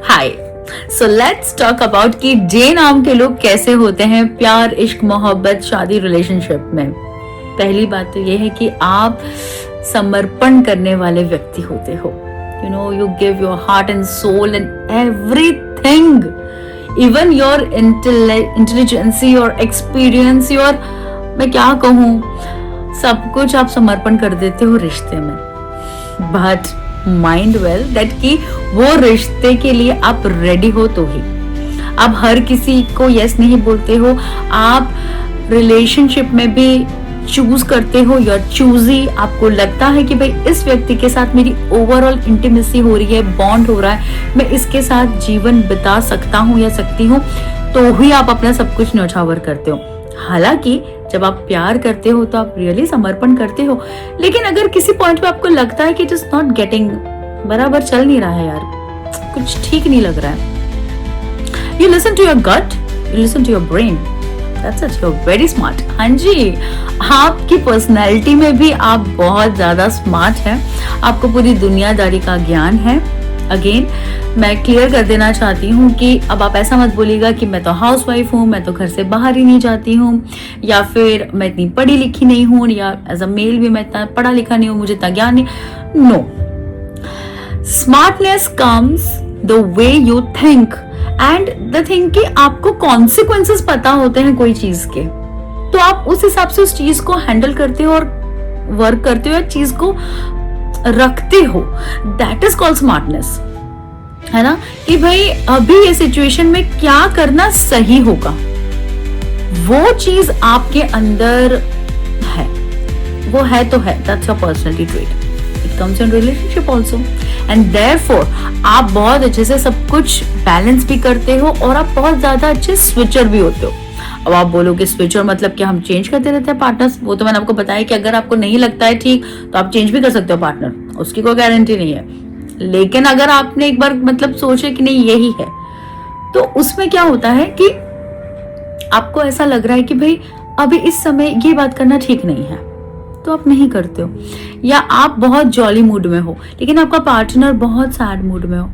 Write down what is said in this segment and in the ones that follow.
Hi, so let's talk about कि जे नाम के लोग कैसे होते हैं प्यार, इश्क, मोहब्बत, शादी, रिलेशनशिप में। पहली बात तो ये है कि आप समर्पण करने वाले व्यक्ति होते हो। You know, you give your heart and soul and everything, even your intelligency, your experience, your, मैं क्या कहूँ, सब कुछ आप समर्पण कर देते हो रिश्ते में। बट माइंड वेल दैट कि वो रिश्ते के लिए आप रेडी हो तो ही। आप हर किसी को यस नहीं बोलते हो। आप रिलेशनशिप में भी चूज करते हो, योर चूजी। आपको लगता है कि भाई इस व्यक्ति के साथ मेरी ओवरऑल इंटीमेसी हो रही है, बॉन्ड हो रहा है, मैं इसके साथ जीवन बिता सकता हूँ या सकती हूँ, तो ही आप अपना सब कुछ न्यौछावर करते हो। हालांकि जब आप प्यार करते हो तो आप रियली समर्पण करते हो, लेकिन अगर किसी पॉइंट पे आपको लगता है कि इट इज नॉट गेटिंग, बराबर चल नहीं रहा है यार, कुछ ठीक नहीं लग रहा है, you listen to your gut, you listen to your brain, that's it, you are very smart. हाँ जी, आपकी पर्सनैलिटी में भी आप बहुत ज्यादा स्मार्ट हैं, आपको पूरी दुनियादारी का ज्ञान है। अगेन मैं क्लियर कर देना चाहती हूँ कि अब आप ऐसा मत बोलिएगा कि मैं तो हाउसवाइफ हूँ, मैं तो घर से बाहर ही नहीं जाती हूँ, या फिर मैं इतनी पढ़ी लिखी नहीं हूँ, या एज अ मेल भी मैं इतना पढ़ा लिखा नहीं हूँ, मुझे इतना ज्ञान नहीं। No, smartness comes the way you think and the thing कि आपको कॉन्सिक्वेंसेस पता होते हैं कोई चीज के, तो आप उस हिसाब से उस चीज को हैंडल करते हो और वर्क करते हो, या चीज को रखते हो। दैट इज कॉल्ड स्मार्टनेस, है ना, कि भाई अभी ये सिचुएशन में क्या करना सही होगा, वो चीज आपके अंदर है, वो है तो है, that's your personality trait, it comes in relationship also, and therefore आप बहुत अच्छे से सब कुछ बैलेंस भी करते हो और आप बहुत ज्यादा अच्छे स्विचर भी होते हो। अब आप बोलोगे स्विचर मतलब कि हम चेंज करते रहते हैं पार्टनर्स, वो तो मैंने आपको बताया कि अगर आपको नहीं लगता है ठीक तो आप चेंज भी कर सकते हो पार्टनर, उसकी कोई गारंटी नहीं है। लेकिन अगर आपने एक बार मतलब सोचे कि नहीं यही है, तो उसमें क्या होता है कि आपको ऐसा लग रहा है कि भाई अभी इस समय ये बात करना ठीक नहीं है, तो आप नहीं करते हो, या आप बहुत जॉली मूड में हो लेकिन आपका पार्टनर बहुत सैड मूड में हो,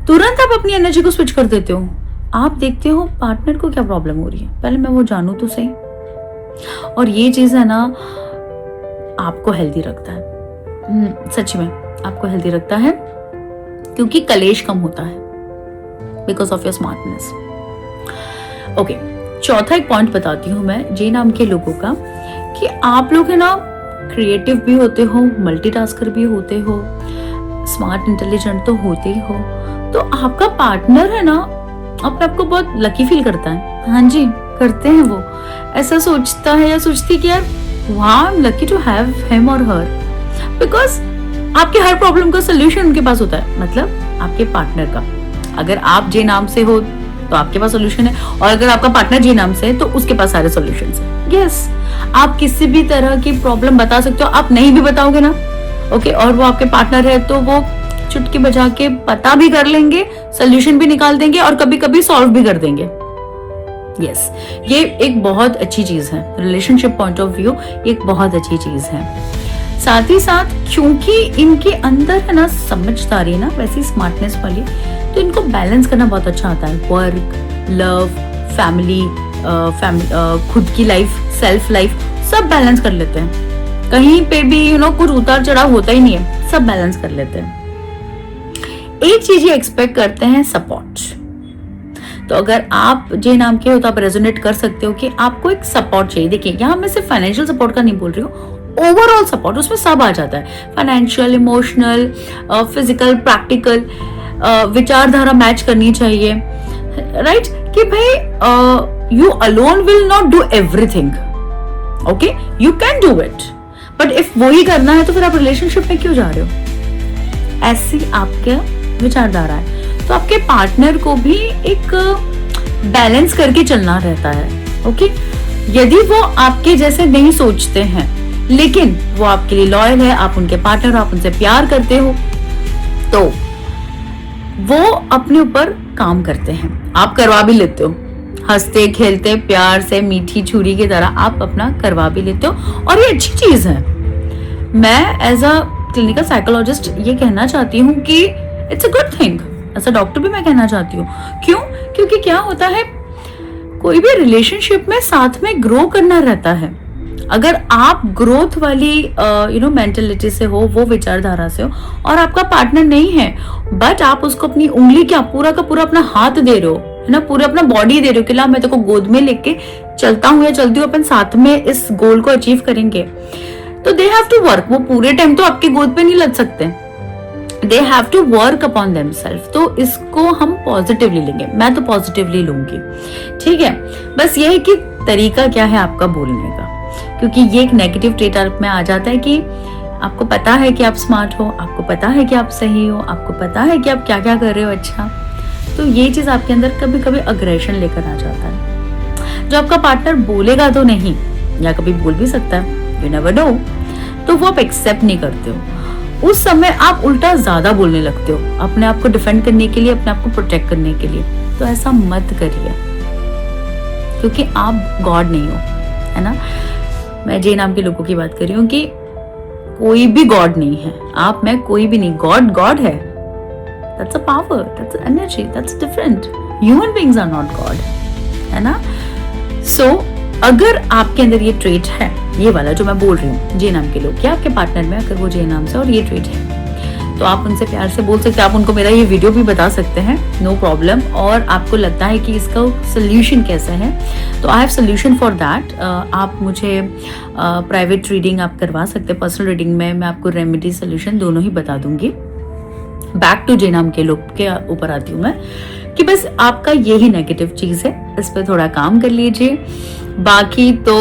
तुरंत आप अपनी एनर्जी को स्विच कर देते हो। आप देखते हो पार्टनर को क्या प्रॉब्लम हो रही है, पहले मैं वो जानूं तो सही। और ये चीज है ना, आपको हेल्दी रखता है, सच में आपको हेल्दी रखता है, क्योंकि कलेश कम होता है because of your smartness. Okay, चौथा एक पॉइंट बताती हूँ मैं जे नाम के लोगों का, कि आप लोग है ना क्रिएटिव भी होते हो, मल्टीटास्कर भी होते हो, स्मार्ट इंटेलिजेंट तो होते ही हो, तो आपका पार्टनर है ना अपने आपको बहुत लकी फील करता है। हाँ जी, करते हैं, वो ऐसा सोचता है या सोचती है कि यार वाह, I am lucky to have him और हर, बिकॉज आपके हर प्रॉब्लम का सोल्यूशन उनके पास होता है, मतलब आपके पार्टनर का। अगर आप जे नाम से हो तो आपके पास सोल्यूशन है, और अगर आपका पार्टनर जे नाम से है तो उसके पास सारे सोल्यूशन है। यस, आप किसी भी तरह की प्रॉब्लम बता सकते हो, आप नहीं भी बताओगे ना, ओके, और वो आपके पार्टनर है तो वो चुटकी बजा के पता भी कर लेंगे, सोल्यूशन भी निकाल देंगे और कभी कभी सॉल्व भी कर देंगे। यस, ये एक बहुत अच्छी चीज है, रिलेशनशिप पॉइंट ऑफ व्यू एक बहुत अच्छी चीज है। साथ ही साथ क्योंकि इनके अंदर है ना समझदारी है ना, वैसी स्मार्टनेस वाली, तो इनको बैलेंस करना बहुत अच्छा आता है। वर्क, लव, फैमिली, खुद की लाइफ, सेल्फ लाइफ, सब बैलेंस कर लेते हैं। कहीं पे भी कुछ उतार चढ़ाव होता ही नहीं है, सब बैलेंस कर लेते हैं। एक चीज ये एक्सपेक्ट करते हैं, सपोर्ट। तो अगर आप जे नाम के हो तो आप रेजोनेट कर सकते हो कि आपको एक सपोर्ट चाहिए। देखिए, यहाँ मैं सिर्फ फाइनेंशियल सपोर्ट का नहीं बोल रही हूँ, ओवरऑल सपोर्ट, उसमें सब आ जाता है, फाइनेंशियल, इमोशनल, फिजिकल, प्रैक्टिकल, विचारधारा मैच करनी चाहिए, राइट, कि भाई you alone will not do everything, okay, you can do it, but if वो ही करना है तो फिर आप रिलेशनशिप में क्यों जा रहे हो? ऐसी आपके विचारधारा है, तो आपके पार्टनर को भी एक बैलेंस करके चलना रहता है, ओके। यदि वो आपके जैसे नहीं सोचते हैं लेकिन वो आपके लिए लॉयल है, आप उनके पार्टनर, आप उनसे प्यार करते हो, तो वो अपने ऊपर काम करते हैं, आप करवा भी लेते हो, हंसते खेलते प्यार से मीठी छुरी की तरह आप अपना करवा भी लेते हो, और ये अच्छी चीज है। मैं एज अ क्लिनिकल साइकोलॉजिस्ट ये कहना चाहती हूँ कि इट्स अ गुड थिंग ऐसा डॉक्टर भी मैं कहना चाहती हूँ। क्यों? क्योंकि क्या होता है, कोई भी रिलेशनशिप में साथ में ग्रो करना रहता है। अगर आप ग्रोथ वाली मेंटेलिटी से हो, वो विचारधारा से हो, और आपका पार्टनर नहीं है, बट आप उसको अपनी उंगली क्या पूरा का पूरा अपना हाथ दे रहे हो, है ना, पूरा अपना बॉडी दे रहे हो कि ला मैं तेरे को गोद में लेके चलता हूँ या चलती हूँ, अपन साथ में इस गोल को अचीव करेंगे, तो दे हैव टू वर्क। वो पूरे टाइम तो आपके गोद पे नहीं लग सकते, they have to work upon themselves. तो इसको हम पॉजिटिवली लेंगे, मैं तो पॉजिटिवली लूंगी, ठीक है। बस ये है कि तरीका क्या है आपका बोलने का, क्योंकि ये एक नेगेटिव ट्रेट में आ जाता है कि आपको पता है कि आप स्मार्ट हो, आपको पता है कि आप सही हो, आपको पता है कि आप क्या क्या कर रहे हो अच्छा, तो ये चीज आपके अंदर कभी कभी अग्रेशन लेकर आ जाता है। जो आपका पार्टनर बोलेगा तो नहीं, या कभी बोल भी सकता है, यू नेवर नो, तो वो आप एक्सेप्ट नहीं करते हो। उस समय आप उल्टा ज्यादा बोलने लगते हो अपने आप को डिफेंड करने के लिए, अपने आप को प्रोटेक्ट करने के लिए। तो ऐसा मत करिए, क्योंकि आप गॉड नहीं हो, है ना। मैं जे नाम के लोगों की बात कर रही हूँ कि कोई भी गॉड नहीं है, आप मैं कोई भी नहीं, गॉड गॉड है। That's a power, that's an energy, that's different. Human beings are not God, है ना। So अगर आपके अंदर ये ट्रेट है, ये वाला जो मैं बोल रही हूँ, जे नाम के लोग, क्या आपके पार्टनर में अगर वो जे नाम से और ये ट्रेट है, तो आप उनसे प्यार से बोल सकते हैं, आप उनको मेरा ये वीडियो भी बता सकते हैं, नो प्रॉब्लम। और आपको लगता है कि इसका सोल्यूशन कैसा है, तो I have solution for that. आप मुझे प्राइवेट रीडिंग आप करवा सकते हैं, पर्सनल रीडिंग में मैं आपको रेमेडी सोल्यूशन दोनों ही बता दूंगी। बैक टू जे नाम के लोग के ऊपर आती हूँ मैं, कि बस आपका यही नेगेटिव चीज है, इस पे थोड़ा काम कर लीजिए। बाकी तो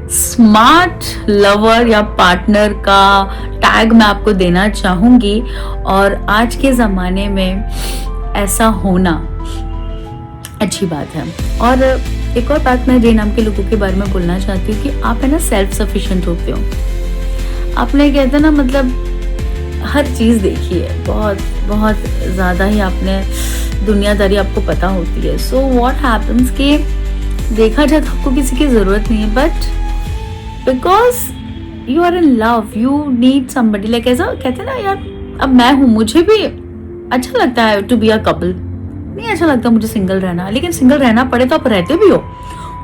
स्मार्ट लवर या पार्टनर का टैग मैं आपको देना चाहूंगी, और आज के जमाने में ऐसा होना अच्छी बात है। और एक और बात मैं जे नाम के लोगों के बारे में बोलना चाहती हूँ कि आप है ना सेल्फ सफिशिएंट होते हो। आपने कहते ना, मतलब हर चीज देखी है, बहुत बहुत ज्यादा ही आपने दुनियादारी आपको पता होती है। सो व्हाट हैपेंस कि देखा जाए तो आपको किसी की जरूरत नहीं है, but because you are in love, you need somebody. Like ऐसा कहते हैं ना यार, अब मैं हूं, मुझे भी अच्छा लगता है टू बी अ कपल, नहीं अच्छा लगता मुझे सिंगल रहना, लेकिन सिंगल रहना पड़े तो आप रहते भी हो,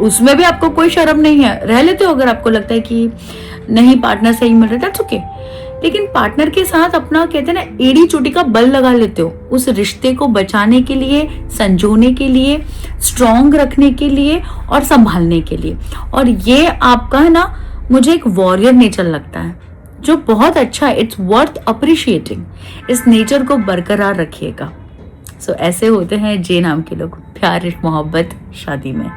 उसमें भी आपको कोई शर्म नहीं है, रह लेते हो। अगर आपको लगता है कि नहीं पार्टनर सही मिल रहा है, दैट्स ओके, लेकिन पार्टनर के साथ अपना कहते हैं ना एड़ी चोटी का बल लगा लेते हो, उस रिश्ते को बचाने के लिए, संजोने के लिए, स्ट्रॉन्ग रखने के लिए और संभालने के लिए। और ये आपका है ना, मुझे एक वॉरियर नेचर लगता है, जो बहुत अच्छा है, इट्स वर्थ अप्रिशिएटिंग। इस नेचर को बरकरार रखिएगा। सो ऐसे होते हैं जे नाम के लोग, प्यार मोहब्बत शादी में।